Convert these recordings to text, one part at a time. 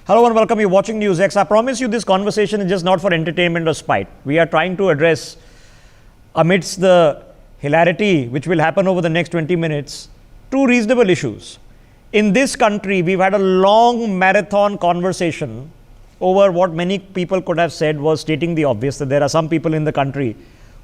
Hello and welcome. You're watching NewsX. I promise you this conversation is just not for entertainment or spite. We are trying to address, amidst the hilarity which will happen over the next 20 minutes, two reasonable issues. In this country, we've had a long marathon conversation over what many people could have said was stating the obvious, that there are some people in the country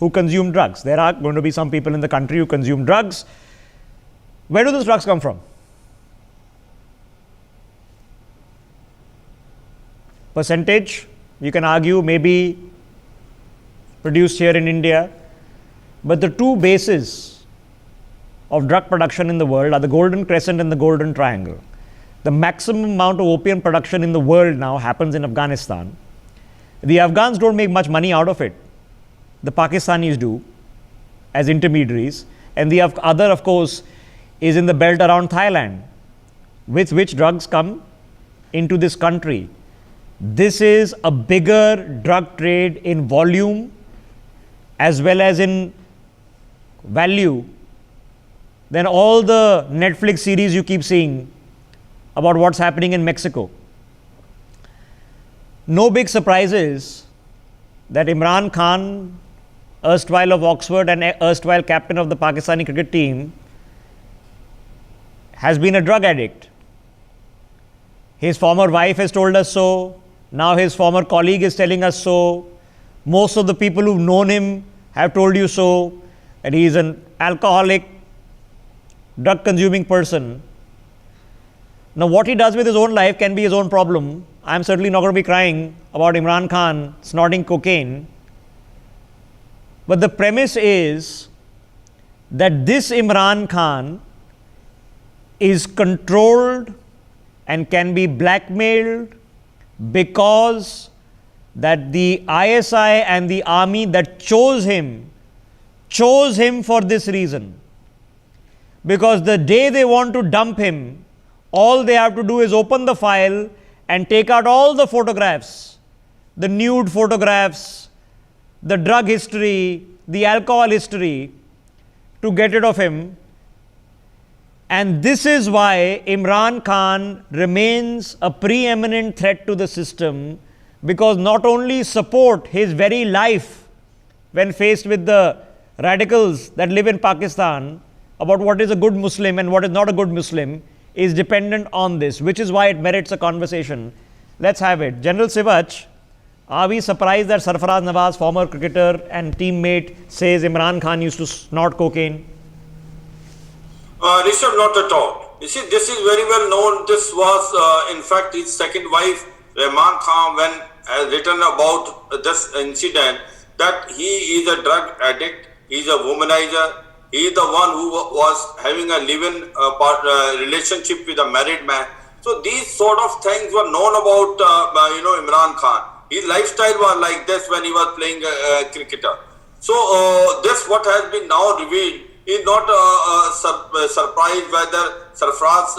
who consume drugs. There are going to be some people in the country who consume drugs. Where do those drugs come from? Percentage, you can argue, maybe produced here in India. But the two bases of drug production in the world are the Golden Crescent and the Golden Triangle. The maximum amount of opium production in the world now happens in Afghanistan. The Afghans don't make much money out of it. The Pakistanis do, as intermediaries. And the other, of course, is in the belt around Thailand, with which drugs come into this country. This is a bigger drug trade in volume as well as in value than all the Netflix series you keep seeing about what's happening in Mexico. No big surprises that Imran Khan, erstwhile of Oxford and erstwhile captain of the Pakistani cricket team, has been a drug addict. His former wife has told us so. Now his former colleague is telling us so. Most of the people who've known him have told you so, that he is an alcoholic, drug-consuming person. Now what he does with his own life can be his own problem. I'm certainly not going to be crying about Imran Khan snorting cocaine. But the premise is that this Imran Khan is controlled and can be blackmailed because that the ISI and the army that chose him for this reason. Because the day they want to dump him, all they have to do is open the file and take out all the photographs, the nude photographs, the drug history, the alcohol history, to get rid of him. And this is why Imran Khan remains a preeminent threat to the system, because not only support his very life when faced with the radicals that live in Pakistan about what is a good Muslim and what is not a good Muslim is dependent on this, which is why it merits a conversation. Let's have it. General Sivach, are we surprised that Sarfaraz Nawaz, former cricketer and teammate, says Imran Khan used to snort cocaine? Rishabh, not at all. You see, this is very well known. This was, in fact, his second wife, Rahman Khan, when has written about this incident, that he is a drug addict, he is a womanizer, he is the one who was having a live-in relationship with a married man. So these sort of things were known about, Imran Khan. His lifestyle was like this when he was playing cricketer. So this what has been now revealed is not a surprise whether Sarfaraz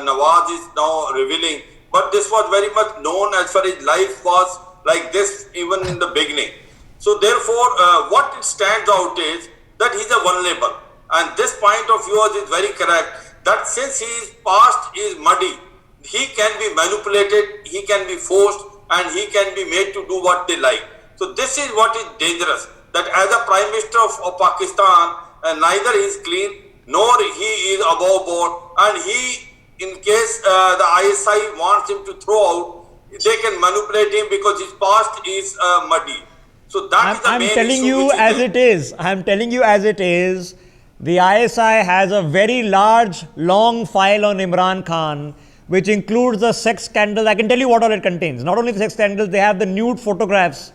Nawaz is now revealing, but this was very much known as far as life was like this even in the beginning. So therefore, what it stands out is that he is a vulnerable, and this point of view is very correct, that since his past is muddy, he can be manipulated, he can be forced, and he can be made to do what they like. So this is what is dangerous, that as a Prime Minister of Pakistan, neither he is clean nor he is above board, and he, in case the ISI wants him to throw out, they can manipulate him because his past is muddy. So that is the main issue. I'm telling you as it is. I'm telling you as it is. The ISI has a very large, long file on Imran Khan, which includes the sex scandals. I can tell you what all it contains. Not only the sex scandals, they have the nude photographs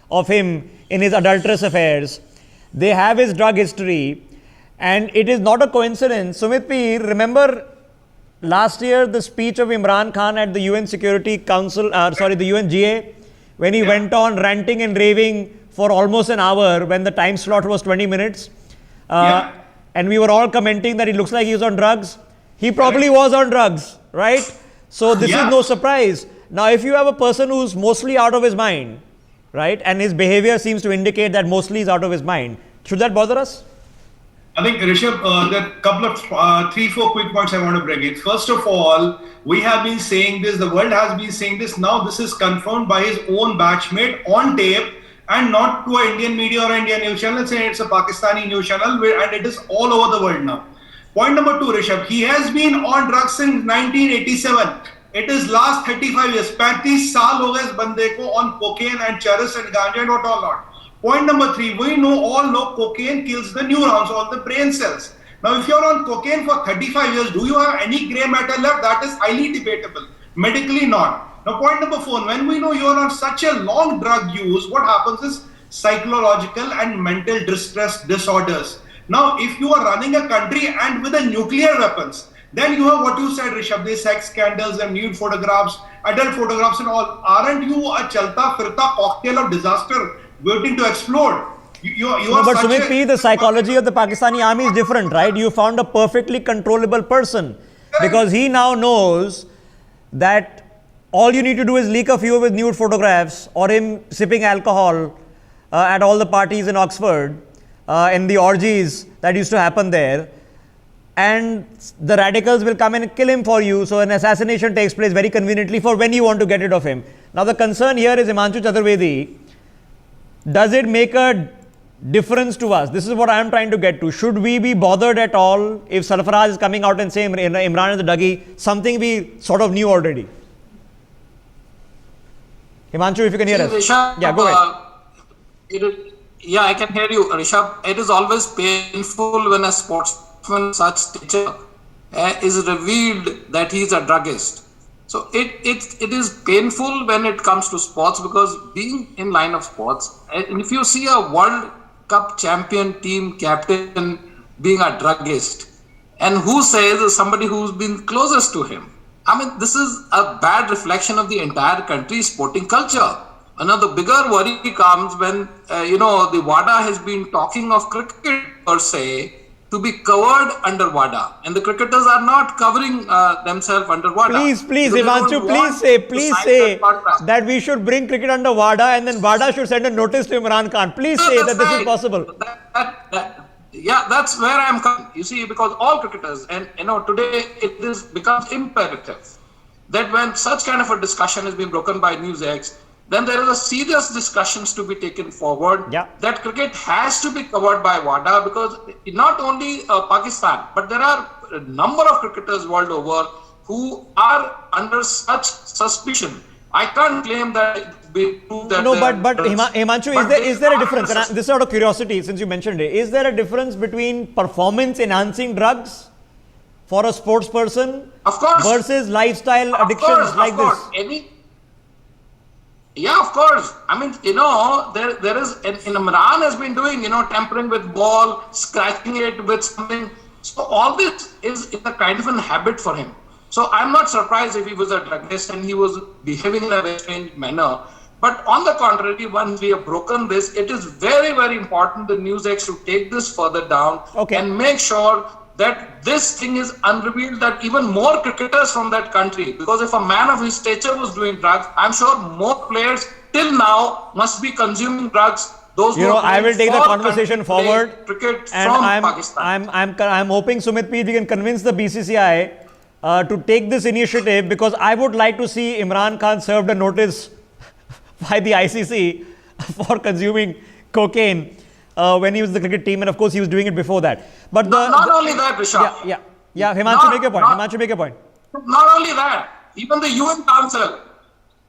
of him in his adulterous affairs. They have his drug history, and it is not a coincidence. Sumit P, remember last year the speech of Imran Khan at the UN Security Council, the UNGA, when he went on ranting and raving for almost an hour when the time slot was 20 minutes. And we were all commenting that it looks like he was on drugs. He probably was on drugs, right? So this is no surprise. Now, if you have a person who's mostly out of his mind, right, and his behavior seems to indicate that mostly he's out of his mind, should that bother us? I think, Rishabh, there are a couple of 3, 4 quick points I want to bring in. First of all, we have been saying this, the world has been saying this. Now, this is confirmed by his own batchmate on tape and not to an Indian media or Indian news channel. Let's say it's a Pakistani news channel and it is all over the world now. Point number 2, Rishabh, he has been on drugs since 1987. It is last 35 years. 35 साल हो गए इस बंदे को on cocaine and charas and ganja and what all not. Point number 3, we all know cocaine kills the neurons, all the brain cells. Now, if you're on cocaine for 35 years, do you have any gray matter left? That is highly debatable. Medically, not. Now, point number 4, when we know you're on such a long drug use, what happens is psychological and mental distress disorders. Now, if you are running a country and with a nuclear weapons, then you have what you said, Rishabh, these sex scandals and nude photographs, adult photographs and all. Aren't you a chalta firta cocktail of disaster waiting to explode? No, but Sumit P, the psychology of the Pakistani army is different, right? You found a perfectly controllable person because he now knows that all you need to do is leak a few of his nude photographs or him sipping alcohol at all the parties in Oxford, in the orgies that used to happen there, and the radicals will come and kill him for you. So an assassination takes place very conveniently for when you want to get rid of him. Now the concern here is Himanshu Chaturvedi. Does it make a difference to us? This is what I am trying to get to. Should we be bothered at all if Sarfaraz is coming out and saying Imran is a Duggie, something we sort of knew already? Himanshu, if you can hear us. Rishabh, Yeah, go ahead. Yeah, I can hear you, Rishabh. It is always painful when a sportsman such stature is revealed that he is a druggist. So it is painful when it comes to sports because being in line of sports, and if you see a World Cup champion team captain being a druggist, and who says is somebody who's been closest to him. I mean, this is a bad reflection of the entire country's sporting culture. Another bigger worry comes when, the WADA has been talking of cricket per se to be covered under WADA. And the cricketers are not covering themselves under WADA. Please, Himanshu, please say that we should bring cricket under WADA and then WADA should send a notice to Imran Khan. Please say that this is possible. Yeah, that's where I'm coming. You see, because all cricketers, and today it becomes imperative that when such kind of a discussion is being broken by NewsX, then there is a serious discussions to be taken forward that cricket has to be covered by WADA because not only Pakistan, but there are a number of cricketers world over who are under such suspicion. I can't claim that. No, but Himanshu, is there a difference? And this is out of curiosity, since you mentioned it. Is there a difference between performance-enhancing drugs for a sports person versus lifestyle addictions like this? Yeah, of course. I mean, there is, in Imran has been doing, tampering with ball, scratching it with something. So all this is a kind of a habit for him. So I'm not surprised if he was a druggist and he was behaving in a very strange manner. But on the contrary, once we have broken this, it is very, very important the NewsX should take this further down and make sure that this thing is unrevealed, that even more cricketers from that country, because if a man of his stature was doing drugs, I'm sure more players till now must be consuming drugs. Those I will take the conversation forward. Cricket and from Pakistan. I'm hoping, Sumit P, we can convince the BCCI to take this initiative, because I would like to see Imran Khan served a notice by the ICC for consuming cocaine when he was the cricket team, and of course he was doing it before that. But not only that, Rishabh. Yeah. Himanshu, make a point. Not only that, even the UN Council,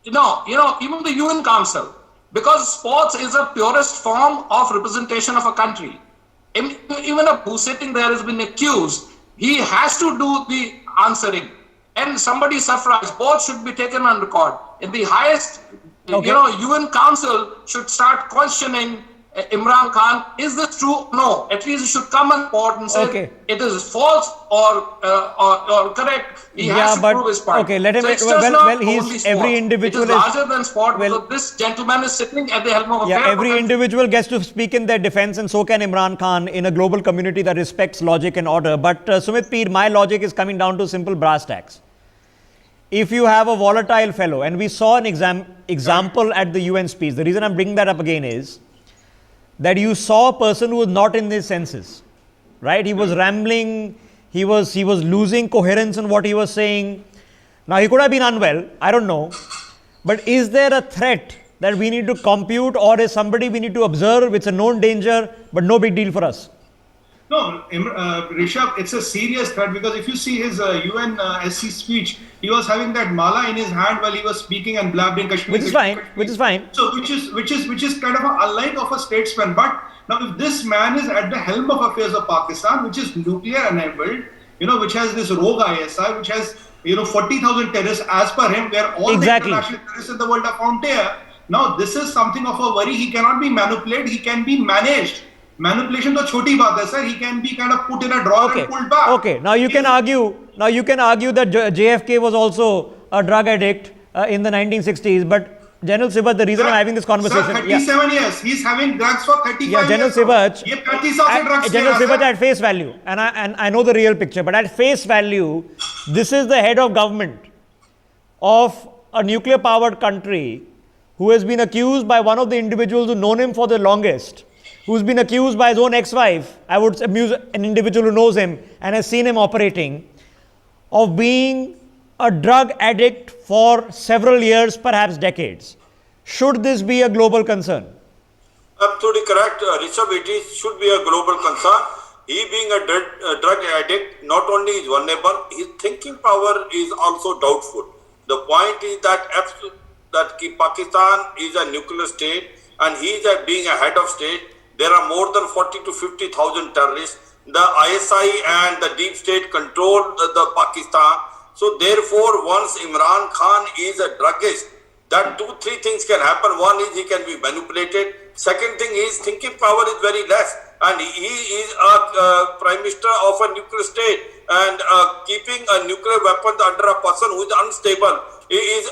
even the UN Council, because sports is a purest form of representation of a country. Even who's sitting there has been accused, he has to do the answering. And somebody suffrage, both should be taken on record. In the highest, UN Council should start questioning Imran Khan, is this true? No, at least he should come on board and say it is false or correct. He has to prove his point. Okay, let him. He's every individual is larger than sport. Because this gentleman is sitting at the helm of affairs. Every individual gets to speak in their defense, and so can Imran Khan in a global community that respects logic and order. But Sumit Peer, my logic is coming down to simple brass tacks. If you have a volatile fellow, and we saw an example at the UN speech, the reason I'm bringing that up again is that you saw a person who was not in his senses. right? He was rambling. He was losing coherence in what he was saying. Now, he could have been unwell. I don't know. But is there a threat that we need to compute, or is somebody we need to observe? It's a known danger, but no big deal for us. No, Rishabh, it's a serious threat, because if you see his UNSC speech, he was having that mala in his hand while he was speaking and blabbering Kashmir. Which is fine. Which is fine. So which is kind of unlike of a statesman. But now, if this man is at the helm of affairs of Pakistan, which is nuclear enabled, which has this rogue ISI, which has 40,000 terrorists as per him, where all Exactly. the international terrorists in the world are found there. Now, this is something of a worry. He cannot be manipulated. He can be managed. Manipulation to choti baat hai, sir. He can be kind of put in a drawer and pulled back. Okay. Now you can argue that JFK was also a drug addict in the 1960s. But General Sibach, the reason I'm having this conversation, Sir, 37 years. He's having drugs for 35 yeah, General years. Sibach, Ye 35 se drugs General le raha, Sibach sir. at face value, and I know the real picture, but at face value, this is the head of government of a nuclear powered country who has been accused by one of the individuals who've known him for the longest, who's been accused by his own ex-wife, I would amuse an individual who knows him and has seen him operating, of being a drug addict for several years, perhaps decades. Should this be a global concern? Absolutely correct, Rishabh. It should be a global concern. He being a drug addict, not only is vulnerable, his thinking power is also doubtful. The point is that Pakistan is a nuclear state, and he is being a head of state. There are more than 40 to 50,000 terrorists. The ISI and the deep state control the Pakistan. So therefore, once Imran Khan is a druggist, that 2-3 things can happen. One is he can be manipulated. Second thing is thinking power is very less, and he is a prime minister of a nuclear state, and keeping a nuclear weapon under a person who is unstable is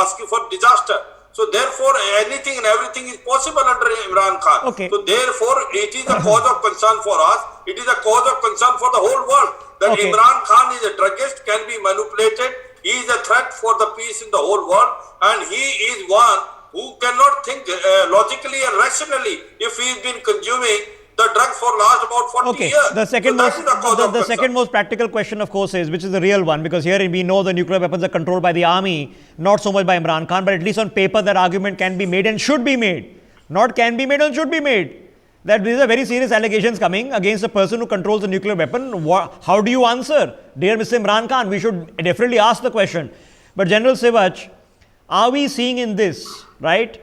asking for disaster. So therefore, anything and everything is possible under Imran Khan. Okay. So therefore, it is a cause of concern for us. It is a cause of concern for the whole world that Okay. Imran Khan is a druggist, can be manipulated. He is a threat for the peace in the whole world, and he is one who cannot think logically and rationally if he has been consuming the drugs for last about 40 Okay. years. The second so most that is the cause of the concern. second most practical question, of course, is which is the real one, because here we know the nuclear weapons are controlled by the army, not so much by Imran Khan, but at least on paper that argument can be made and should be made. Not can be made and should be made. That these are very serious allegations coming against a person who controls a nuclear weapon. How do you answer? Dear Mr. Imran Khan, we should definitely ask the question. But General Sibach, are we seeing in this, right?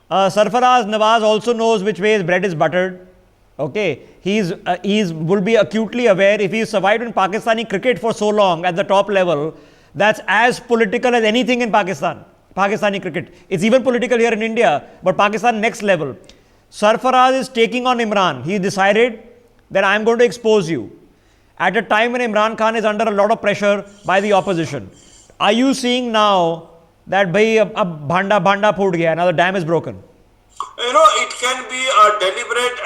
Sarfaraz Nawaz also knows which way his bread is buttered. Okay, he's will be acutely aware, if he survived in Pakistani cricket for so long at the top level, that's as political as anything in Pakistan. Pakistani cricket. It's even political here in India, but Pakistan next level. Sarfaraz is taking on Imran. He decided that I'm going to expose you at a time when Imran Khan is under a lot of pressure by the opposition. Are you seeing now that bhai ab bhanda phoot gaya, now the dam is broken? It can be a deliberate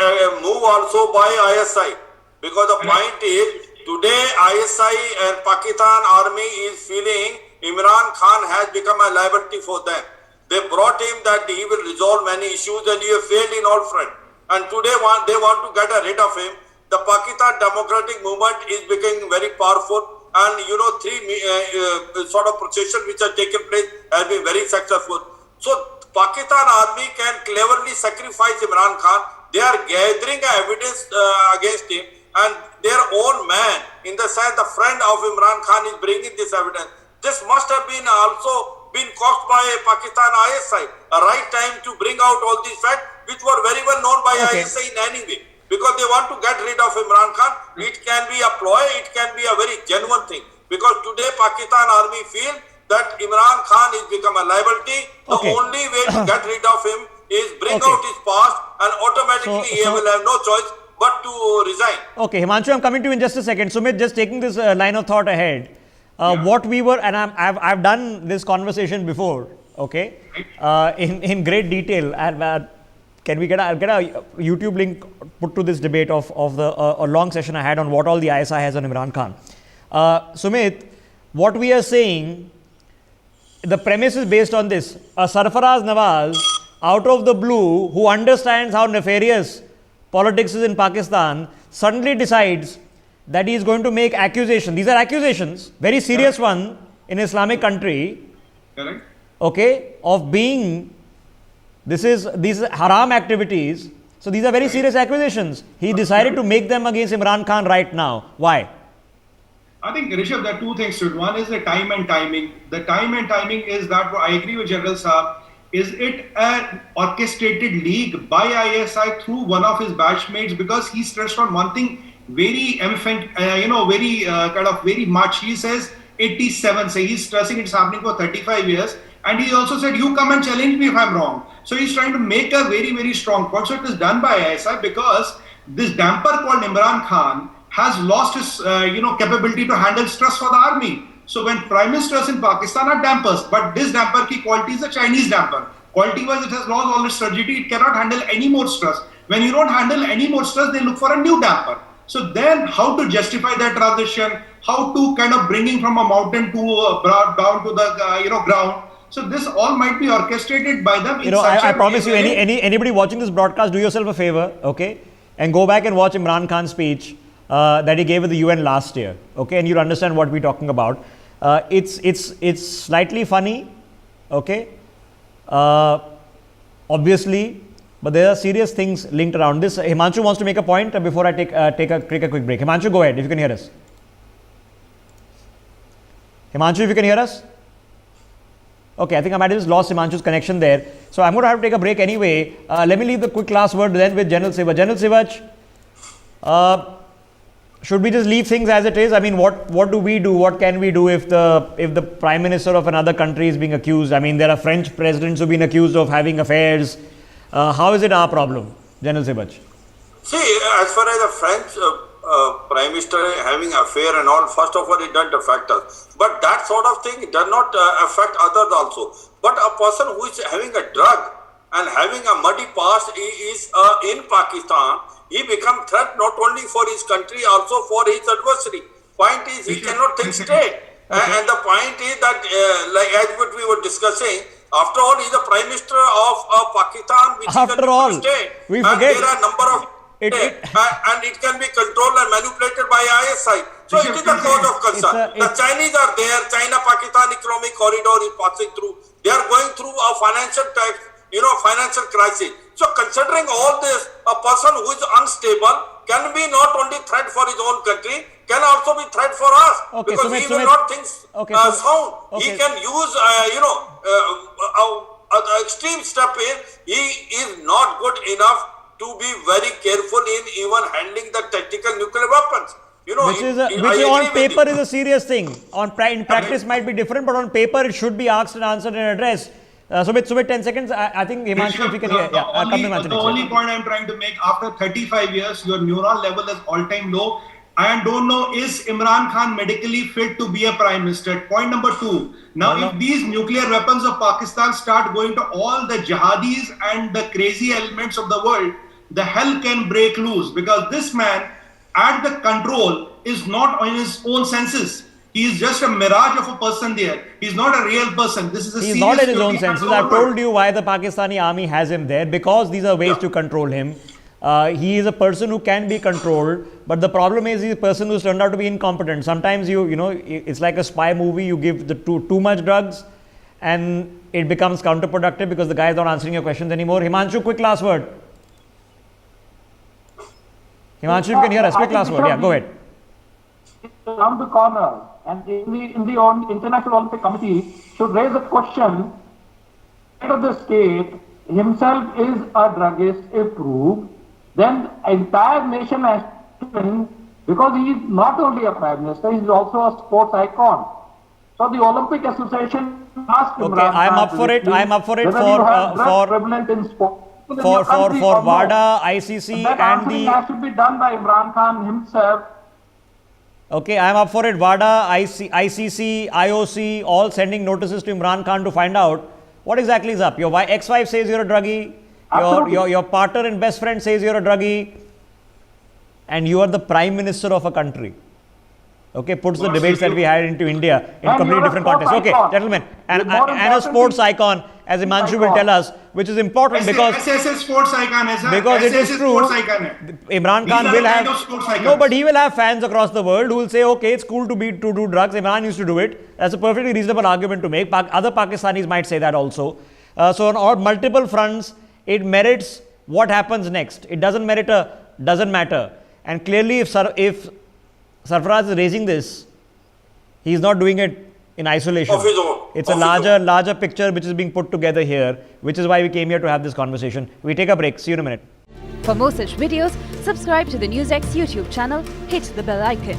move also by ISI, because the point is today ISI and Pakistan army is feeling Imran Khan has become a liability for them. They brought him that he will resolve many issues, and he has failed in all fronts. And today they want to get rid of him. The Pakistan Democratic Movement is becoming very powerful, and three sort of processions which have taken place have been very successful. So Pakistan army can cleverly sacrifice Imran Khan. They are gathering evidence against him, and their own man, in the sense the friend of Imran Khan, is bringing this evidence. This must have been also been caused by Pakistan ISI. A right time to bring out all these facts, which were very well known by Okay. ISI in any way, because they want to get rid of Imran Khan. It can be a ploy, it can be a very genuine thing, because today Pakistan army feel that Imran Khan has become a liability. The Okay. only way to get rid of him is bring Okay. out his past, and automatically he will have no choice but to resign. Okay, Himanshu, I'm coming to you in just a second. Sumit, just taking this line of thought ahead. What we were, and I've done this conversation before, okay, in great detail. And can we get a YouTube link put to this debate of a long session I had on what all the ISI has on Imran Khan. Sumit, what we are saying, the premise is based on this. A Sarfaraz Nawaz, out of the blue, who understands how nefarious politics is in Pakistan, suddenly decides that he is going to make accusations. These are accusations, very serious one in Islamic country, Correct. okay, of being, these haram activities. So these are very serious accusations. He decided to make them against Imran Khan right now. Why? I think, Rishabh, there are two things to it. One is the time and timing. The time and timing is that, I agree with General Saab, is it an orchestrated league by ISI through one of his batchmates? Because he stressed on one thing very very much. He says 87, so he's stressing it's happening for 35 years. And he also said, you come and challenge me if I'm wrong. So he's trying to make a very, very strong point. So it is done by ISI because this damper called Imran Khan has lost his capability to handle stress for the army. So when prime ministers in Pakistan are dampers, but this damper ki quality is a Chinese damper. Quality wise, it has lost all its rigidity. It cannot handle any more stress. When you don't handle any more stress, they look for a new damper. So then how to justify that transition, how to kind of bringing from a mountain to down to the ground. So this all might be orchestrated by them. I promise you, anybody watching this broadcast, do yourself a favor, okay, and go back and watch Imran Khan's speech that he gave at the UN last year, okay, and you'll understand what we're talking about. It's slightly funny, okay, obviously, but there are serious things linked around this. Himanshu wants to make a point before I take a quick break. Himanshu, go ahead if you can hear us. Himanshu, if you can hear us. Okay, I think I might have just lost Himanshu's connection there. So I'm going to have to take a break anyway. Let me leave the quick last word then with General Sivach. General Sivach, should we just leave things as it is? I mean, what do we do? What can we do if the Prime Minister of another country is being accused? I mean, there are French presidents who've been accused of having affairs. How is it our problem, General Sivach? See, as far as the French Prime Minister having affair and all, first of all, it doesn't affect us. But that sort of thing does not affect others also. But a person who is having a drug and having a muddy past is in Pakistan, he becomes threat not only for his country, also for his adversary. Point is, he cannot think straight. And the point is that, like as what we were discussing, after all, he is the Prime Minister of Pakistan, which after is a all, state. We and forget. there are a number of and it can be controlled and manipulated by ISI. So it is a cause of concern. The Chinese are there. China-Pakistan economic corridor is passing through. They are going through a financial financial crisis. So considering all this, a person who is unstable can be not only threat for his own country, can also be threat for us. Okay, because he will not think sound. Okay. He can use, the extreme step is, he is not good enough to be very careful in even handling the tactical nuclear weapons. Which on paper is a serious thing. In practice might be different, but on paper it should be asked and answered and addressed. Sumit, 10 seconds. I think Himanshu, if you can hear. The only point I'm trying to make, after 35 years, your neuron level is all-time low. I don't know, is Imran Khan medically fit to be a prime minister? Point number 2. Now, if these nuclear weapons of Pakistan start going to all the jihadis and the crazy elements of the world, the hell can break loose, because this man at the control is not on his own senses. He is just a mirage of a person there. He's not a real person. This is a He's not in his own senses. I've told you why the Pakistani army has him there, because these are ways to control him. He is a person who can be controlled, but the problem is he's a person who's turned out to be incompetent. Sometimes it's like a spy movie. You give the too much drugs and it becomes counterproductive because the guy is not answering your questions anymore. Himanshu, quick last word. Himanshu, you can hear us. Quick last word. Yeah, go ahead. Around the corner, and in the International Olympic Committee should raise a question. Head of the state himself is a druggist, if proved, then entire nation has to win, because he is not only a prime minister, he is also a sports icon. So the Olympic Association asked him. Okay, I'm up for it. I'm up for it for prevalent in sport. For WADA, ICC and the... That should be done by Imran Khan himself. Okay, I'm up for it. WADA, ICC, IOC, all sending notices to Imran Khan to find out what exactly is up. Your ex-wife says you're a druggie. Your partner and best friend says you're a druggie. And you are the Prime Minister of a country. Okay, puts the debates that we had into India in completely different context. Okay, gentlemen, and a sports icon. as Himanshu will tell us, which is important because ऐसे sports icon है sir. because it is ऐसे true. sports icon है. Imran These Khan are will the have kind of sports icons. no, but he will have fans across the world who will say, okay, it's cool to do drugs. Imran used to do it. That's a perfectly reasonable argument to make. Other Pakistanis might say that also. So on multiple fronts, it merits what happens next. It doesn't matter. And clearly, if Sarfaraz is raising this, he is not doing it in isolation. Of his own. It's a larger picture which is being put together here, which is why we came here to have this conversation. We take a break. See you in a minute. For more such videos, subscribe to the NewsX YouTube channel, hit the bell icon.